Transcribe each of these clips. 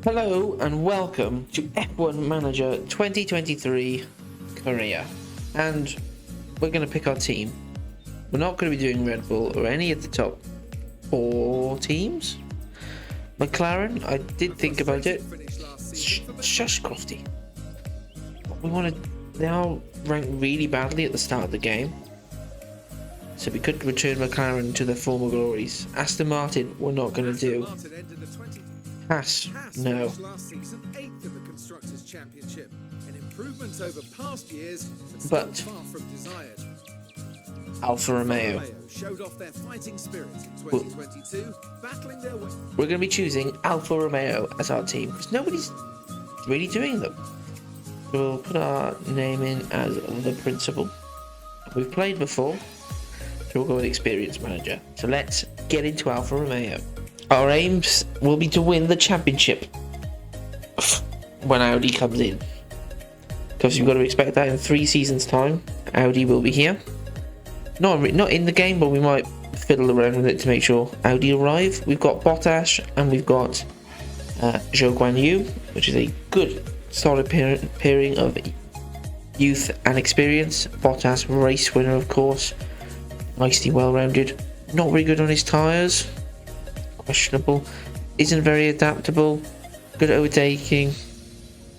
Hello and welcome to F1 Manager 2023 Korea, and we're going to pick our team. We're not going to be doing Red Bull or any of the top 4 teams. McLaren, I did think about it. Shush, Crofty. They are ranked really badly at the start of the game, so we could return McLaren to their former glories. Aston Martin, we're not going to do. Haas, no. Last season, 8th in the Constructors' Championship, an improvement over past years, but far from desired. Alfa Romeo showed off their fighting spirit in 2022, battling their way. We're going to be choosing Alfa Romeo as our team because nobody's really doing them. So we'll put our name in as the principal. We've played before, so we'll go with experienced manager. So let's get into Alfa Romeo. Our aims will be to win the championship when Audi comes in, because you've got to expect that in 3 seasons' time Audi will be here. Not in the game, but we might fiddle around with it to make sure Audi arrive. We've got Bottas and we've got Zhou Guanyu, which is a good solid pairing of youth and experience. Bottas, race winner of course, nicely well rounded, not very good on his tyres, questionable, isn't very adaptable, good at overtaking,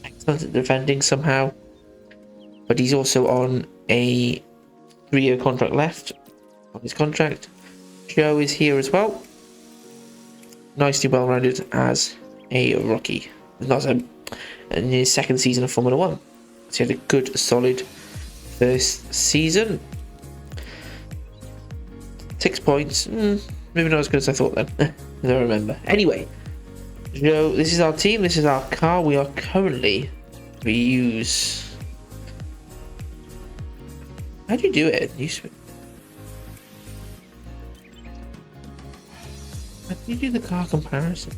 excellent at defending somehow, but he's also on a 3-year contract left on his contract. Joe is here as well, nicely well rounded as a rookie, not in his 2nd season of Formula One, so he had a good solid first season. 6 points, maybe not as good as I thought then. I don't remember. Anyway, so this is our team, this is our car. We are currently, we use, how do you do it? How do you do the car comparison?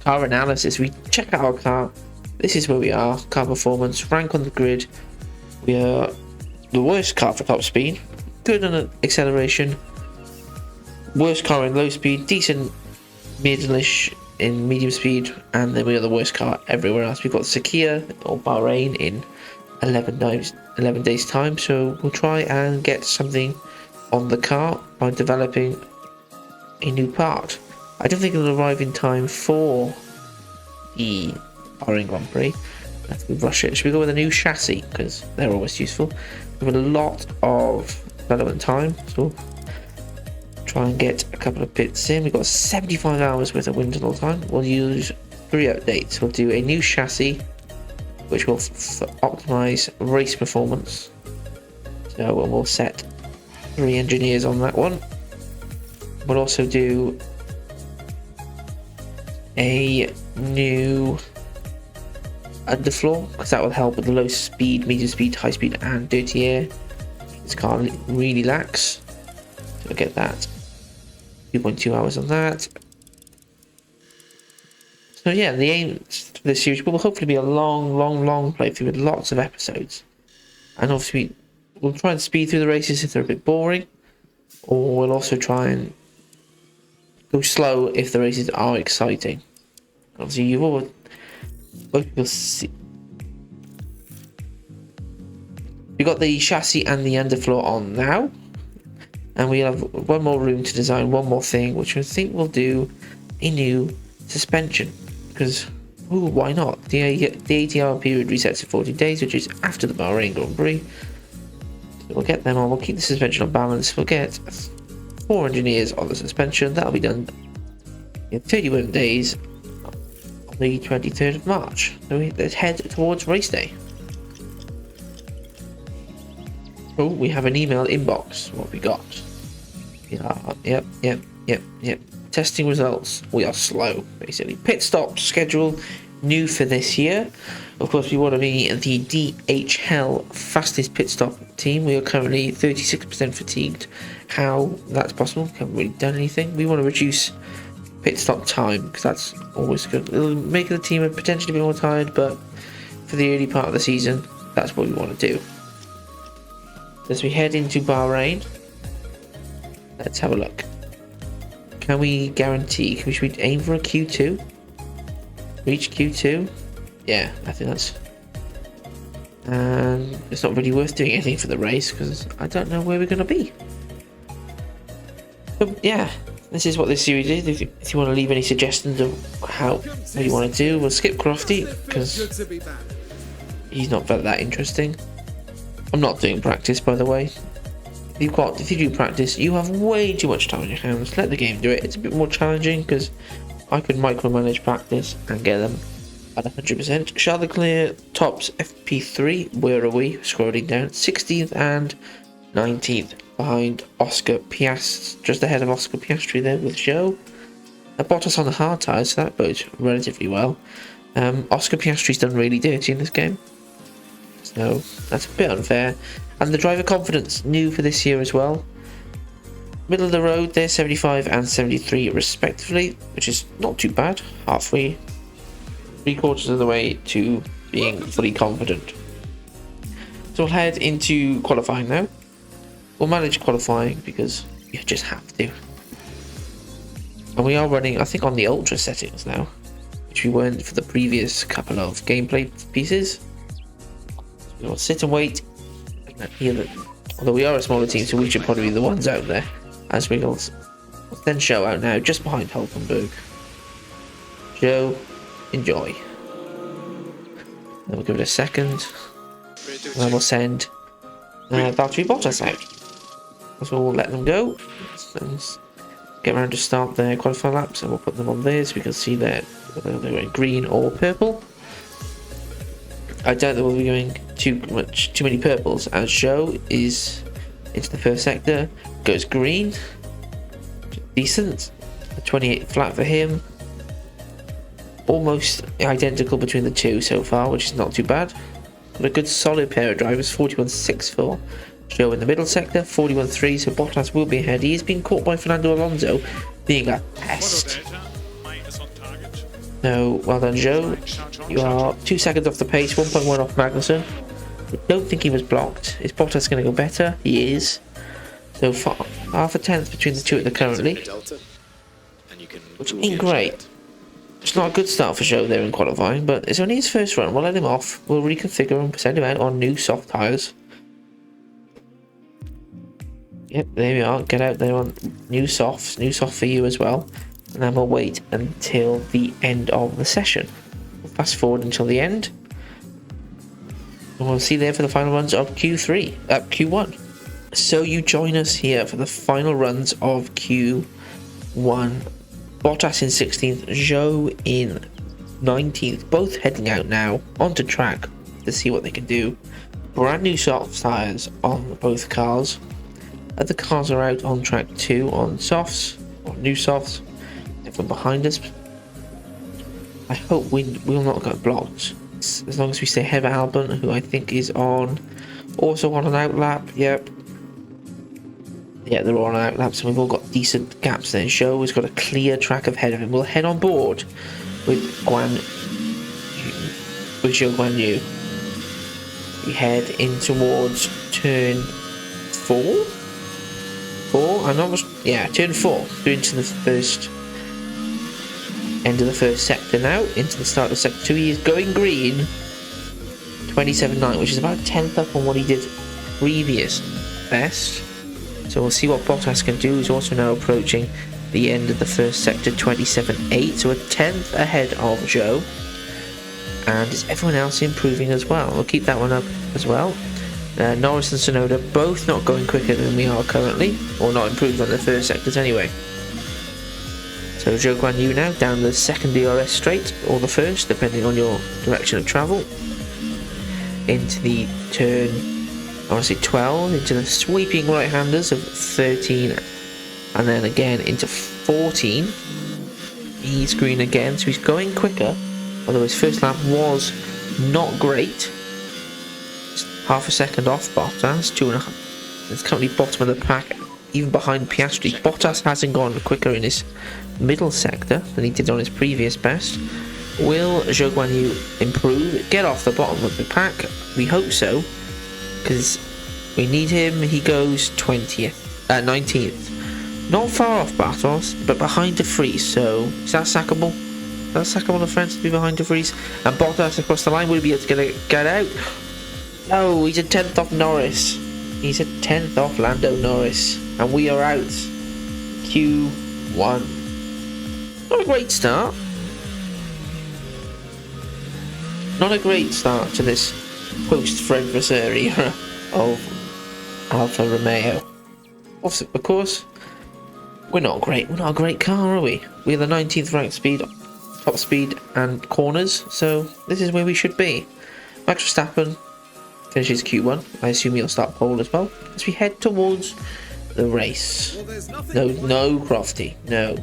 Car analysis. We check out our car. This is where we are. Car performance, rank on the grid. We are the worst car for top speed, good on acceleration, worst car in low speed, decent middle-ish in medium speed, and then we are the worst car everywhere else. We've got Sakia or Bahrain in 11 days time, so we'll try and get something on the car by developing a new part. I don't think it'll arrive in time for the Bahrain Grand Prix. Let's rush it. Should we go with a new chassis, because they're always useful. We have a lot of development time, so try and get a couple of bits in. We've got 75 hours worth of wind tunnel time. We'll use 3 updates. We'll do a new chassis, which will optimize race performance. So we'll set 3 engineers on that one. We'll also do a new underfloor, because that will help with the low speed, medium speed, high speed and dirty air. This car really lacks. So we'll get that. 2.2 hours on that. So yeah, the aim for this series will hopefully be a long playthrough with lots of episodes. And obviously we'll try and speed through the races if they're a bit boring, or we'll also try and go slow if the races are exciting. Obviously you'll see. We've got the chassis and the underfloor on now, and we have one more room to design one more thing, which I think we'll do a new suspension, because why not? The ATR period resets in 14 days, which is after the Bahrain Grand Prix. So we'll get them on, we'll keep the suspension on balance, we'll get 4 engineers on the suspension. That'll be done in 31 days on the 23rd of March. So let's head towards race day. Oh, we have an email inbox. What have we got? Yep. Testing results. We are slow, basically. Pit stop schedule new for this year. Of course, we want to be the DHL fastest pit stop team. We are currently 36% fatigued. How that's possible? Haven't really done anything. We want to reduce pit stop time, because that's always good. It'll make the team potentially a bit more tired, but for the early part of the season, that's what we want to do. As we head into Bahrain, let's have a look. Can we guarantee? Should we aim for a Q2? Reach Q2. Yeah, I think that's... And it's not really worth doing anything for the race because I don't know where we're going to be. So yeah, this is what this series is. If you want to leave any suggestions of what you want to do, we'll skip Crofty because Good to be back. he's not that interesting. I'm not doing practice, by the way. If you do practice, you have way too much time on your hands. Let the game do it. It's a bit more challenging because I could micromanage practice and get them at 100%. Charles Leclerc tops FP3. Where are we? Scrolling down. 16th and 19th behind Oscar Piastri. Just ahead of Oscar Piastri there with Joe. Bottas on the hard tyres, so that bodes relatively well. Oscar Piastri's done really dirty in this game. So that's a bit unfair. And the driver confidence new for this year as well. Middle of the road there, 75 and 73 respectively, which is not too bad. Halfway, 3/4 of the way to being fully confident. So we'll head into qualifying now. We'll manage qualifying because you just have to. And we are running, I think, on the ultra settings now, which we weren't for the previous couple of gameplay pieces. So we'll sit and wait. Although we are a smaller team, so we should probably be the ones out there. As we'll then show out now, just behind Hulkenberg. Joe, enjoy. Then we'll give it a second. And then we'll send Valtteri Bottas out. So we'll let them go. Let's get around to start their qualifying laps, and we'll put them on there so we can see that whether they're in green or purple. I doubt that we'll be going too many purples, as Joe is into the first sector, goes green, decent, 28 flat for him, almost identical between the two so far, which is not too bad. Got a good solid pair of drivers, 41.6 for Joe in the middle sector, 41.3, so Bottas will be ahead. He is being caught by Fernando Alonso, being a pest. So, well done Joe, you are 2 seconds off the pace, 1.1 off Magnussen. I don't think he was blocked. Is Bottas going to go better? He is. So far, half a tenth between the two at the currently, which ain't great. It's not a good start for Joe there in qualifying, but it's only his first run. We'll let him off. We'll reconfigure and send him out on new soft tyres. Yep, there we are. Get out there on new softs. New soft for you as well. And then we'll wait until the end of the session. We'll fast forward until the end. And we'll see there for the final runs of Q1. So you join us here for the final runs of Q1. Bottas in 16th, Joe in 19th, both heading out now onto track to see what they can do. Brand new soft tyres on both cars. The cars are out on track 2 on softs, or new softs. From behind us, I hope we will not get blocked as long as we stay ahead of Albon, who I think is also on an outlap. Yep, yeah, they're all on an outlap, so we've all got decent gaps there. Joe has got a clear track ahead of him. We'll head on board with Joe Guan Yu. We head in towards turn 4. Turn 4. We're into the first end of the first sector now, into the start of sector 2. He is going green, 27.9, which is about a tenth up on what he did previous best. So we'll see what Bottas can do. He's also now approaching the end of the first sector, 27.8, so a tenth ahead of Joe. And is everyone else improving as well? We'll keep that one up as well. Norris and Tsunoda both not going quicker than we are currently, or not improved on the first sectors anyway. So Joe Guan Yu now down the second DRS straight, or the first, depending on your direction of travel. Into the turn, I want to say 12, into the sweeping right-handers of 13, and then again into 14. He's green again, so he's going quicker, although his first lap was not great. It's half a second off Bottas, 2.5. It's currently bottom of the pack, even behind Piastri. Bottas hasn't gone quicker in his middle sector than he did on his previous best. Will Zhou Guanyu improve, get off the bottom of the pack? We hope so, because we need him. He goes 19th, not far off Bartos, but behind De Vries, so is that sackable? That's second on the fence to be behind De Vries. And Bottas across the line. Will he be able to get out? No, he's a 10th off Norris. He's a 10th off Lando Norris. And we are out. Q1. Not a great start. Not a great start to this post-Fred Vasseur era of Alfa Romeo. Of course, we're not great. We're not a great car, are we? We're the 19th ranked speed, top speed and corners, so this is where we should be. Max Verstappen finishes Q1. I assume he'll start pole as well as we head towards the race. No Crofty, no.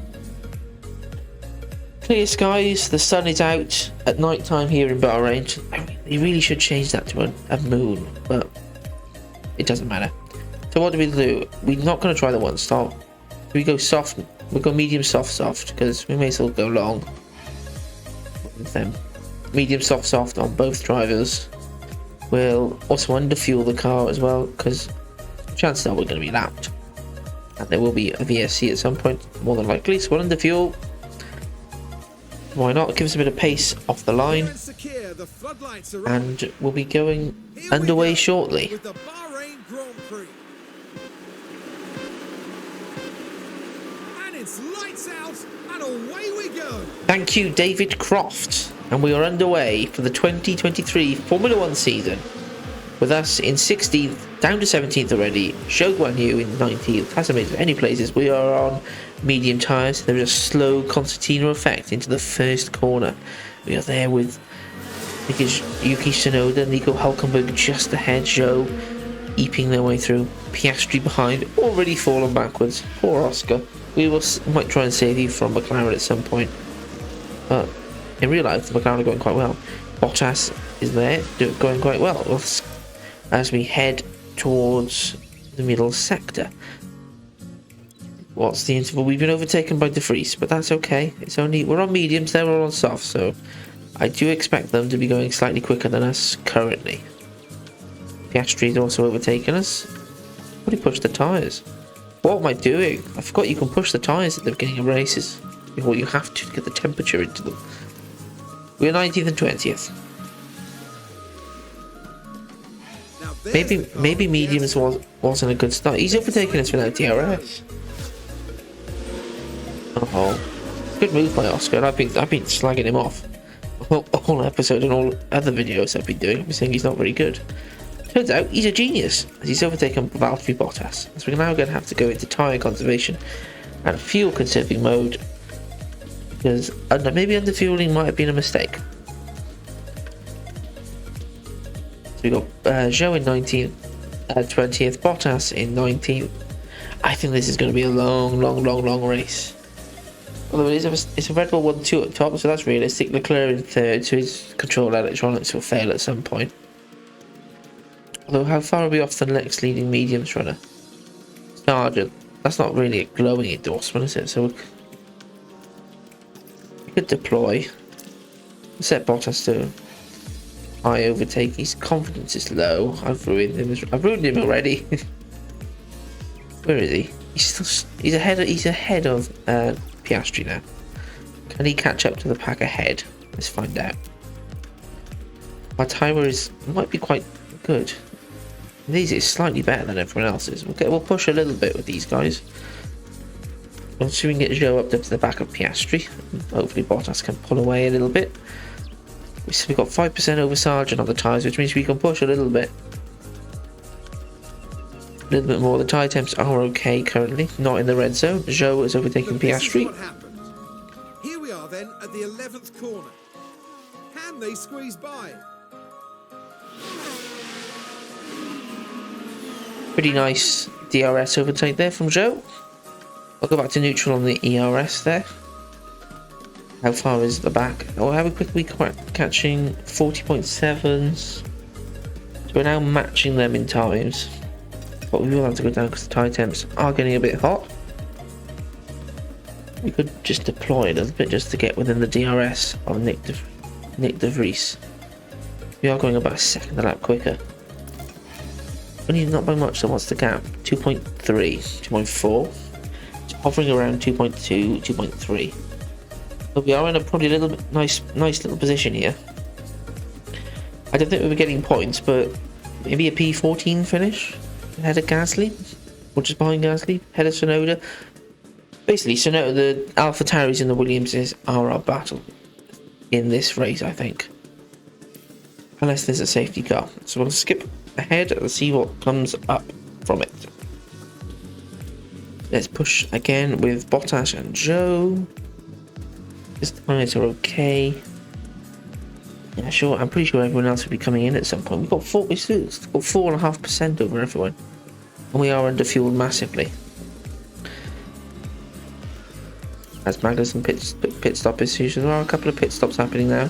Clear skies, the sun is out at night time here in Bahrain. They really should change that to a moon, but it doesn't matter. So what do we do? We're not going to try the one stop. We go soft, we go medium soft because we may as well go long with them. Medium soft on both drivers. We'll also underfuel the car as well because chances are we're going to be lapped. And there will be a VSC at some point, more than likely, so we'll underfuel. Why not? Give us a bit of pace off the line. And we'll be going underway shortly. With the Bahrain Grand Prix. And it's lights out and away we go. Thank you, David Croft. And we are underway for the 2023 Formula One season. With us in 16th, down to 17th already. Zhou Guanyu in 19th. Hasn't made any places. We are on medium tyres. There is a slow concertina effect into the first corner. We are there with Yuki Tsunoda, Nico Hülkenberg just ahead. Zhou eeping their way through. Piastri behind, already fallen backwards. Poor Oscar. We might try and save you from McLaren at some point. But in real life, the McLaren are going quite well. Bottas is there, going quite well. As we head towards the middle sector. What's the interval? We've been overtaken by De Vries, but that's okay. We're on mediums, they're all on soft, so I do expect them to be going slightly quicker than us currently. Piastri's also overtaken us. What, he pushed the tyres? What am I doing? I forgot you can push the tyres at the beginning of races. Or you have to get the temperature into them. We're 19th and 20th. Maybe mediums wasn't a good start. He's overtaking us without DRS. Oh, good move by Oscar. And I've been slagging him off all episode and all other videos I've been doing. I've been saying he's not very good. Turns out he's a genius, as he's overtaken Valtteri Bottas. So we're now going to have to go into tyre conservation and fuel conserving mode, because maybe underfueling might have been a mistake. So we got Zhou in 19th, 20th, Bottas in 19th. I think this is going to be a long race. Although it's a Red Bull 1-2 at top, so that's realistic. Leclerc in third, so his control electronics will fail at some point. Although how far are we off the next leading mediums runner? Sargent. That's not really a glowing endorsement, is it? So we could deploy. Set Bottas to high overtake. His confidence is low. I've ruined him already. Where is he? He's ahead of Piastri now. Can he catch up to the pack ahead? Let's find out. Our timer might be quite good. These is slightly better than everyone else's. We'll push a little bit with these guys. Let's see if we can get Zhou up to the back of Piastri. Hopefully Bottas can pull away a little bit. We've got 5% over Sargent on the tyres, which means we can push a little bit. A little bit more. The tyre temps are okay currently, not in the red zone. Zhou is overtaking Piastri. Here we are then at the 11th corner. Can they squeeze by? Pretty nice DRS overtake there from Zhou. I'll go back to neutral on the ERS there. How far is the back? Oh, how quickly catching 40.7s. So we're now matching them in times. But we will have to go down because the tyre temps are getting a bit hot. We could just deploy a little bit just to get within the DRS of Nick De Vries. We are going about a second a lap quicker. Only not by much, so what's the gap? 2.3, 2.4. It's hovering around 2.2, 2.3. But we are in a probably a little bit nice little position here. I don't think we were getting points, but maybe a P14 finish ahead of Gasly, or just behind Gasly, ahead of Tsunoda. Basically, Tsunoda, the AlphaTauris and the Williamses are our battle in this race, I think. Unless there's a safety car. So we'll skip ahead and see what comes up from it. Let's push again with Bottas and Joe. His tyres are okay. Yeah, sure. I'm pretty sure everyone else will be coming in at some point. We've got 4.5% over everyone. And we are underfueled massively. As Magnussen pit stop issues, there are a couple of pit stops happening now.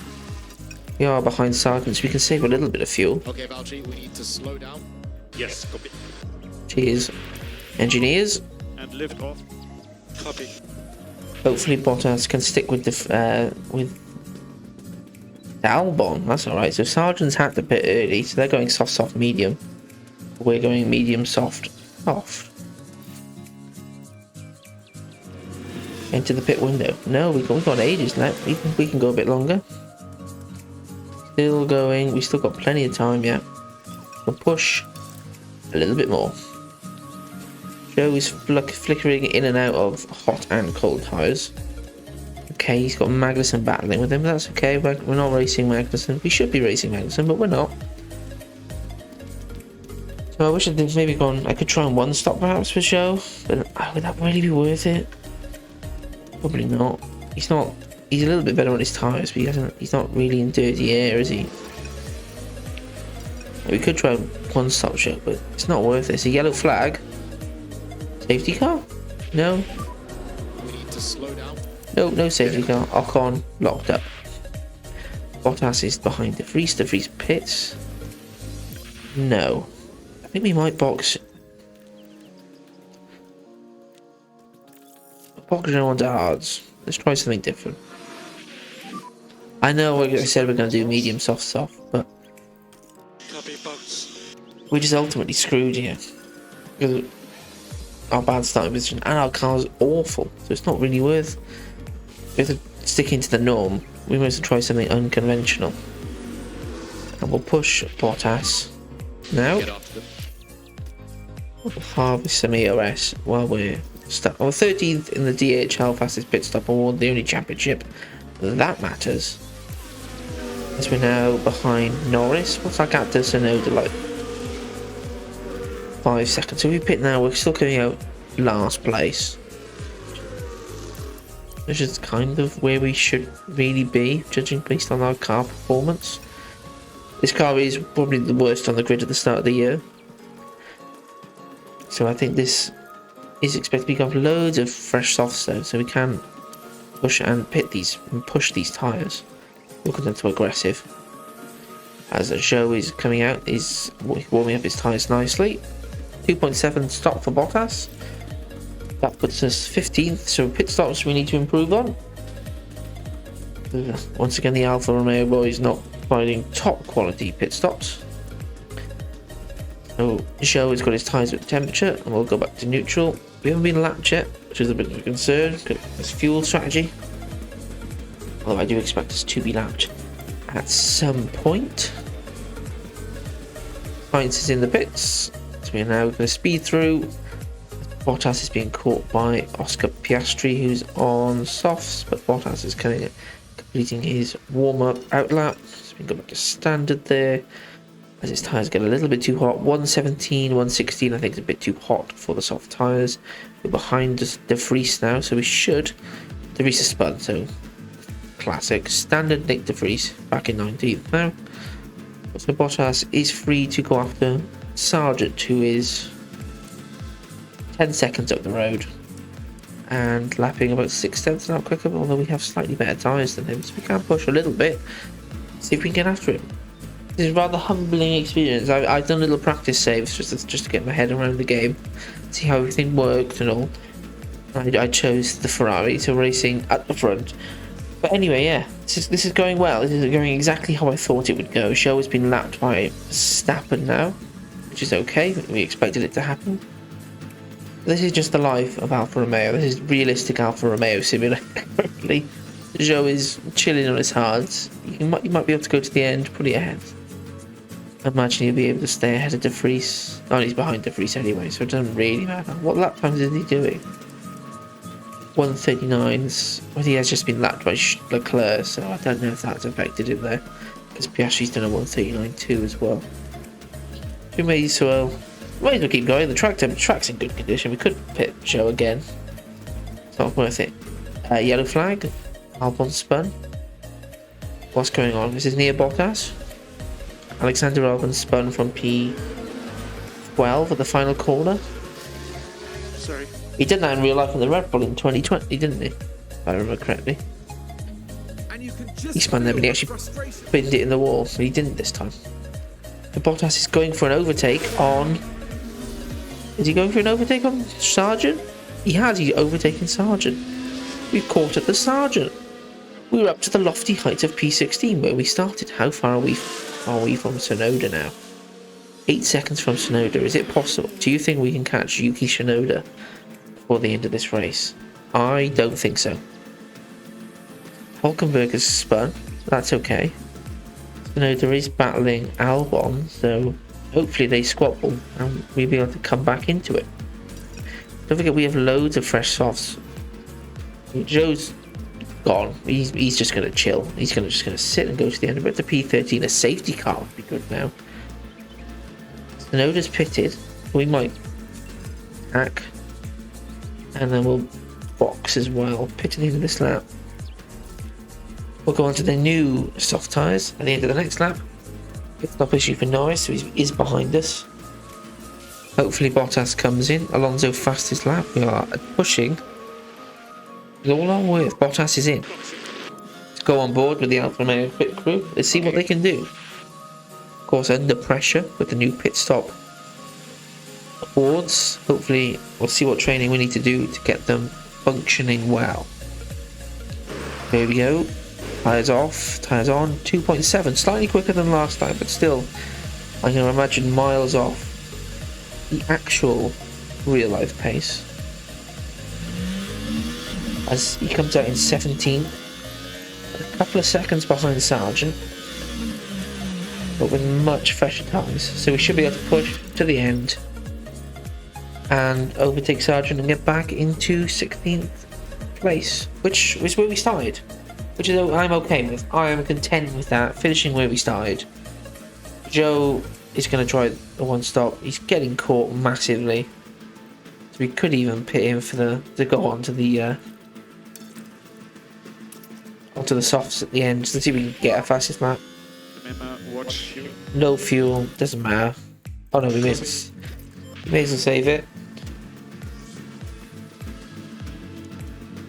We are behind Sargent, so we can save a little bit of fuel. Okay, Valtteri, we need to slow down. Yes, copy. Cheers, engineers. And lift off. Copy. Hopefully Bottas can stick with the Albon. That's all right. So Sargent's had to pit early, so they're going soft, medium. We're going medium, soft. Into the pit window. No, we've got ages left. We can go a bit longer. Still going. We still got plenty of time yet. We'll push a little bit more. Joe is flickering in and out of hot and cold tyres. Okay, he's got Magnussen battling with him. That's okay. We're not racing Magnussen. We should be racing Magnussen, but we're not. So I wish I'd maybe gone. I could try and one stop perhaps for Joe, but would that really be worth it? Probably not. He's not. He's a little bit better on his tyres, but he's not really in dirty air, is he? We could try one stop Joe, but it's not worth it. It's a yellow flag. Safety car? No. We need to slow down. No safety car. Ocon locked up. Bottas is behind De Vries. De Vries pits. No. I think we might box Joe onto hards. Let's try something different. I know I said we're going to do medium, soft, but Copy, box. we just ultimately screwed here. Because our bad starting position and our car's awful, so it's not really worth sticking to the norm. We must try something unconventional. And we'll push Bottas now. Get after them. We'll harvest some EOS while we're stuck. Well, 13th in the DHL fastest pit stop award, the only championship that matters. As we're now behind Norris. What's our gap to Tsunoda like? 5 seconds. So we pit now, we're still coming out last place. Which is kind of where we should really be, judging based on our car performance. This car is probably the worst on the grid at the start of the year. So I think this is expected to become loads of fresh softs though, so we can push and push these tyres. Look at them to aggressive. As Joe is coming out, is warming up his tyres nicely. 2.7 stop for Bottas. That puts us 15th, so pit stops we need to improve on. Once again, the Alfa Romeo boys not providing top quality pit stops. So Joe has got his tyres at temperature, and we'll go back to neutral. We haven't been lapped yet, which is a bit of a concern. It's fuel strategy. Although I do expect us to be lapped at some point. Sainz is in the pits, so we are now going to speed through. Bottas is being caught by Oscar Piastri, who's on softs, but Bottas is completing his warm-up outlap. So we can go back to standard there. As his tyres get a little bit too hot. 117, 116, I think is a bit too hot for the soft tyres. We're behind De Vries now, so we should. De Vries is spun, so classic. Standard Nick De Vries, back in 19th now. So Bottas is free to go after Sargent, who is 10 seconds up the road. And lapping about 6 tenths an hour quicker, although we have slightly better tyres than him, so we can push a little bit. See if we can get after him. This is a rather humbling experience. I've done little practice saves just to get my head around the game, see how everything worked and all. I chose the Ferrari, so racing at the front. But anyway, yeah, this is going well. This is going exactly how I thought it would go. Show has been lapped by Verstappen now, which is okay. We expected it to happen. This is just the life of Alfa Romeo. This is realistic Alfa Romeo simulator. Currently, Joe is chilling on his hards, you might be able to go to the end, put it ahead. I imagine he'll be able to stay ahead of De Vries. Oh, he's behind De Vries anyway, so it doesn't really matter. What lap times is he doing? 1:39s. Well, he has just been lapped by Leclerc, so I don't know if that's affected him there. Because Piastri's done a 1:39 too as well. We may as well keep going. The track's in good condition. We could pit Joe again. It's not worth it. Yellow flag. Albon spun. What's going on? This is near Bottas. Alexander Albon spun from P12 at the final corner. Sorry. He did that in real life in the Red Bull in 2020, didn't he? If I remember correctly. And you can just He spun there, but he actually frustration. binned it in the wall. But he didn't this time. The Bottas is going for an overtake on... Is he going for an overtake on Sargent? He has. He's overtaken Sargent. We've caught at the Sargent. We're up to the lofty height of P16 where we started. How far are we from Tsunoda now? 8 seconds from Tsunoda. Is it possible? Do you think we can catch Yuki Tsunoda before the end of this race? I don't think so. Hulkenberg has spun. That's okay. Tsunoda is battling Albon, so hopefully they squabble and we'll be able to come back into it. Don't forget we have loads of fresh softs. Joe's gone. He's just going to chill. He's just going to sit and go to the end of it. The P13, a safety car would be good now. Tsunoda's pitted. We might hack. And then we'll box as well. Pit at the end of this lap. We'll go on to the new soft tyres at the end of the next lap. Pit stop issue for Norris, so he is behind us. Hopefully Bottas comes in. Alonso fastest lap. We are pushing. With all our worth, Bottas is in. Let's go on board with the Alfa Romeo pit crew. Let's see what they can do. Of course, under pressure with the new pit stop boards. Hopefully, we'll see what training we need to do to get them functioning well. There we go. Tyres off, tyres on. 2.7, slightly quicker than last time, but still, I can imagine miles off the actual real life pace. As he comes out in 17th, a couple of seconds behind Sargent, but with much fresher tyres, so we should be able to push to the end and overtake Sargent and get back into 16th place, which is where we started, which is I'm okay with. I am content with that, finishing where we started. Joe is going to try the one stop. He's getting caught massively, so we could even pit him for to go on to the onto the softs at the end. Let's see if we can get a fastest lap. Remember, watch you. No fuel, doesn't matter. Oh no, we may as well save it.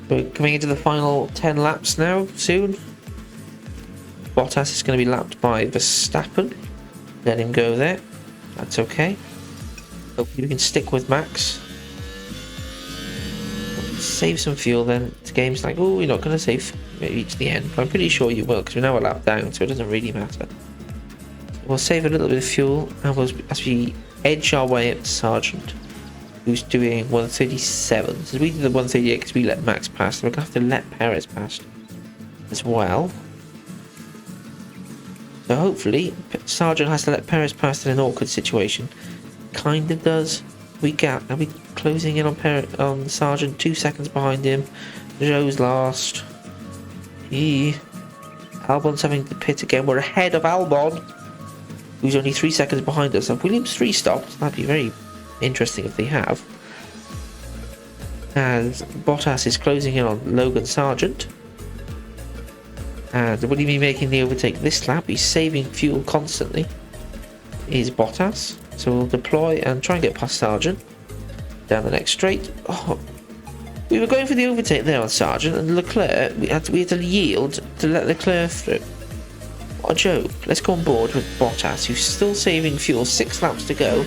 We're coming into the final 10 laps now, soon. Bottas is going to be lapped by Verstappen. Let him go there. That's okay. Hopefully we can stick with Max. Save some fuel then. The game's like, oh, you're not going to save maybe to the end. But I'm pretty sure you will, because we're now a lap down, so it doesn't really matter. We'll save a little bit of fuel, and as we edge our way up to Sargent, who's doing 137. So we did the 138 because we let Max pass, and we're going to have to let Perez pass as well. So hopefully, Sargent has to let Perez pass in an awkward situation. Kind of does. Are we closing in on Sargent? 2 seconds behind him. Joe's last. Albon's having to pit again. We're ahead of Albon, who's only 3 seconds behind us. Have Williams 3 stopped? That'd be very interesting if they have. And Bottas is closing in on Logan Sargent. And will he be making the overtake this lap? He's saving fuel constantly. Is Bottas. So we'll deploy and try and get past Sargent. Down the next straight. Oh, we were going for the overtake there on Sargent, and Leclerc, we had to yield to let Leclerc through. What a joke. Let's go on board with Bottas, who's still saving fuel. 6 laps to go.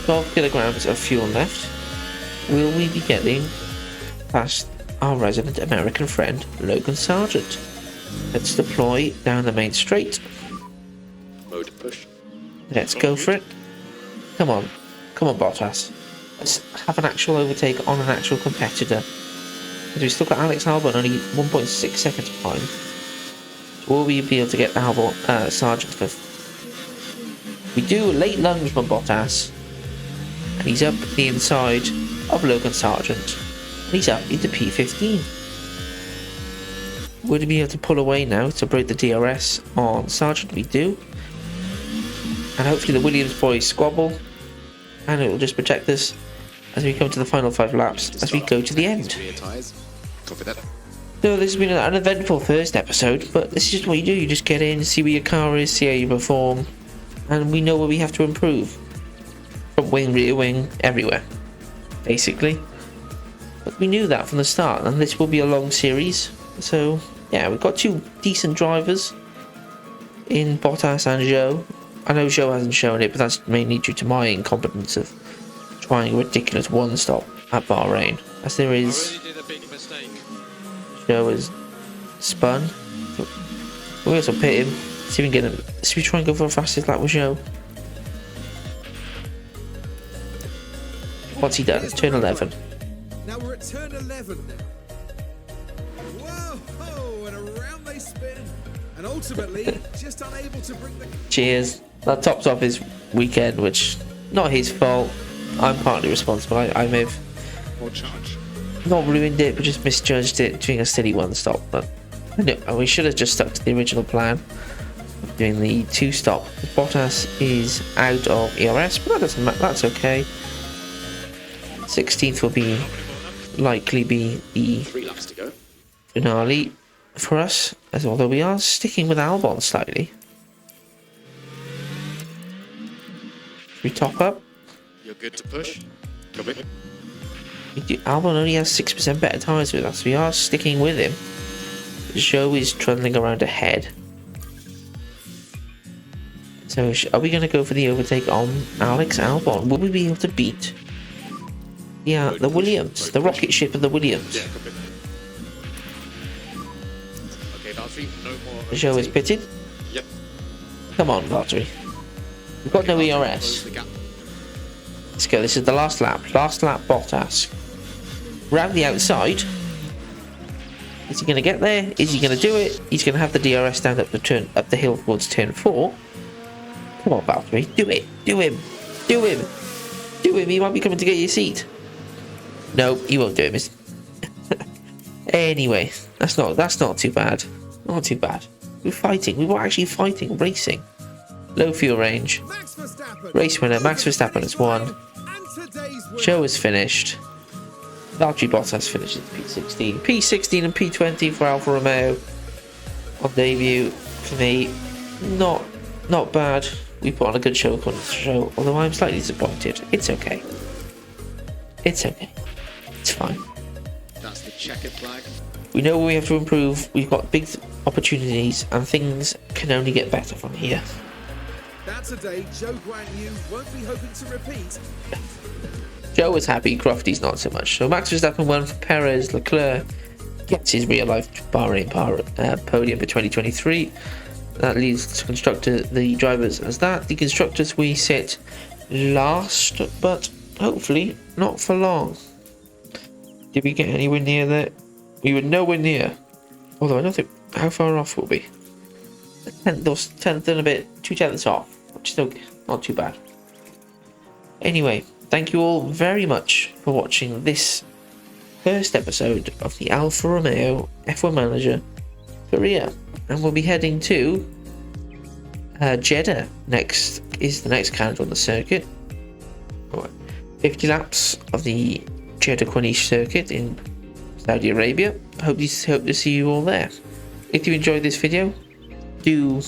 12 kilograms of fuel left. Will we be getting past our resident American friend, Logan Sargent? Let's deploy down the main straight. Mode push. Let's go for it. Come on. Come on, Bottas. Let's have an actual overtake on an actual competitor. Because we've still got Alex Albon only 1.6 seconds behind. So will we be able to get Albon, Sargent fifth? We do a late lunge from Bottas. And he's up the inside of Logan Sargent. And he's up into P15. Would we be able to pull away now to break the DRS on Sargent? We do. And hopefully the Williams boys squabble. And it will just protect us as we come to the final 5 laps, as we go to the end. So this has been an uneventful first episode, but this is just what you do. You just get in, see where your car is, see how you perform, and we know where we have to improve. Front wing, rear wing, everywhere, basically. But we knew that from the start, and this will be a long series. So yeah, we've got 2 decent drivers in Bottas and Zhou. I know Zhou hasn't shown it, but that's mainly due to my incompetence of trying a ridiculous 1-stop at Bahrain, as there is. Zhou has spun. We also pit him. See if we can get him. See if we try and go for a fastest lap with Zhou. What's he done? It's turn 11. Now we're at turn 11. Whoa, and around they spin, and ultimately just unable to bring the. Cheers. That tops off his weekend, which not his fault. I'm partly responsible. I may have not ruined it, but just misjudged it, doing a steady 1-stop. But we should have just stuck to the original plan of doing the 2-stop. Bottas is out of ERS, but that doesn't matter. That's okay. 16th will likely be the 3 laps to go. finale for us, as although we are sticking with Albon slightly. Should we top up? You're good to push. Come in. Albon only has 6% better tyres with us. We are sticking with him. Zhou is trundling around ahead. So are we going to go for the overtake on Alex Albon? Will we be able to beat the Williams, the rocket ship of the Williams? Yeah, come in. Okay, Valtteri, no more. Zhou is pitted. Yep. Come on, Valtteri. We've got no Close ERS. the gap. Let's go. This is the last lap. Last lap, Bottas. Round the outside. Is he going to get there? Is he going to do it? He's going to have the DRS down up the hill towards turn 4. Come on, Valtteri. Do it. Do him. Do him. Do him. He might be coming to get your seat. No, he won't do it. Anyway, that's not too bad. Not too bad. We're fighting. We were actually fighting, racing. Low fuel range. Max Verstappen. Race winner. Max Verstappen has won. And today's winner. Show is finished. Valtteri Bottas finishes P16. P16 and P20 for Alfa Romeo on debut. For me, not bad. We put on a good show according to the show, although I'm slightly disappointed. It's okay. It's okay. It's fine. That's the checkered flag. We know we have to improve. We've got big opportunities, and things can only get better from here. That's a day Joe Grant won't be hoping to repeat. Joe was happy, Crofty's not so much. So Max Verstappen won for Perez. Leclerc gets his real-life Bahrain podium for 2023. That leaves the constructor, the drivers as that. The constructors, we sit last, but hopefully not for long. Did we get anywhere near that? We were nowhere near. Although I don't think, how far off will we? 10th and a bit, 2 tenths off, which is still not too bad. Anyway, thank you all very much for watching this first episode of the Alfa Romeo F1 Manager career, and we'll be heading to Jeddah next. Is the next calendar on the circuit. 50 laps of the Jeddah Corniche circuit in Saudi Arabia. Hope to see you all there. If you enjoyed this video, do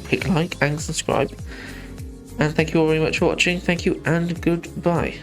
click like and subscribe, and thank you all very much for watching. Thank you and goodbye.